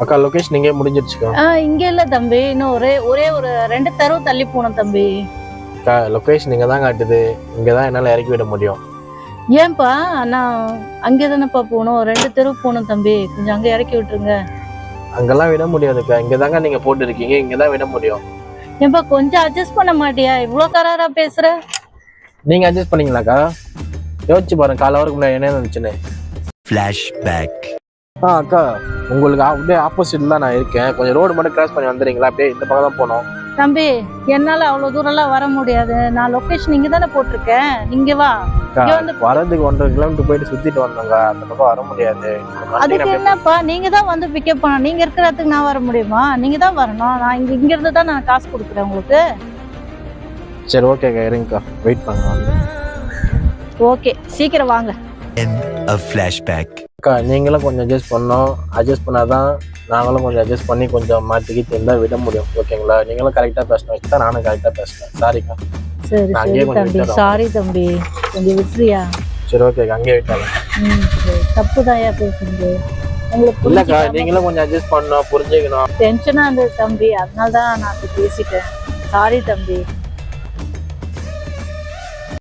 அக்கா லொகேஷன் இங்கே முடிஞ்சிருச்சுக்கா. இங்க இல்ல தம்பி, இன்னும் ஒரே ஒரு 2 தெரு தள்ளி போகணும் தம்பி. அக்கா லொகேஷன் இங்கே தான் காட்டுது, இங்கே தான் என்னால் இறக்கி விட முடியும். ஏன்பா? நான் அங்கே தானேப்பா போகணும், 2 தெரு போகணும் தம்பி, கொஞ்சம் அங்கே இறக்கி விட்டுருங்க. அங்கெல்லாம் விட முடியாதுக்கா, இங்கே தாங்க நீங்கள் போட்டுருக்கீங்க, இங்கே தான் விட முடியும். ஏன்பா கொஞ்சம் அட்ஜஸ்ட் பண்ண மாட்டியா? இவ்வளோ கராரா பேசுற. நீங்கள் அட்ஜஸ்ட் பண்ணீங்களாக்கா? யோசிச்சு பாருங்க, காலை வரைக்கும் முன்னாடி என்ன இருந்துச்சுன்னு. ஃப்ளாஷ்பேக். அக்கா உங்களுக்கு அப்படியே ஆப்போசிட்ல தான் நான் இருக்கேன், கொஞ்சம் ரோடு மட்டும் கிராஸ் பண்ணி வந்துடுறீங்களா? அப்படியே இந்த பக்கம் தான் போனோம். தம்பி என்னால அவ்வளவு தூரம்லாம் வர முடியாது, நான் லொகேஷன் இங்க தானே போட்டிருக்கேன், இங்க வா. வரதுக்கு 1.5 கிலோமீட்டர் போயிட்டு சுத்திட்டு வந்தோங்க, அந்த பக்கம் வர முடியாது. அதுக்கு என்னப்பா, நீங்க தான் வந்து பிக்கப் பண்ண, நீங்க இருக்கிறதுக்கு நான் வர முடியுமா? நீங்க தான் வரணும், நான் இங்க இருந்து தான் நான் காசு கொடுக்குறேன் உங்களுக்கு. சரி ஓகேக்கா, இருங்கக்கா, வெயிட் பண்ணுங்க. ஓகே சீக்கிரம் வாங்க. ஃப்ளாஷ்பேக். அக்கா நீங்களும் கொஞ்சம் அட்ஜஸ்ட் பண்ணோம், அட்ஜஸ்ட் பண்ணாதான் நாங்களும் கொஞ்சம் அட்ஜஸ்ட் பண்ணி கொஞ்சம் மாற்றிக்கிட்டு இருந்தால் விட முடியும். ஓகேங்களா? நீங்களும் கரெக்டாக பேசணும், வச்சு தான் நானும் கரெக்டாக பேசுகிறேன். சாரிக்கா. சரி சரி தம்பி, சாரி தம்பி, கொஞ்சம் விட்டுறியா? சரி ஓகேக்கா, அங்கேயே விட்டாங்க. தப்பு தாயா பேசுறது உங்களுக்கு. இல்லைக்கா நீங்களும் கொஞ்சம் அட்ஜஸ்ட் பண்ணணும், புரிஞ்சுக்கணும். டென்ஷனாக இருந்தது தம்பி, அதனால தான் நான் பேசிட்டேன். சாரி தம்பி.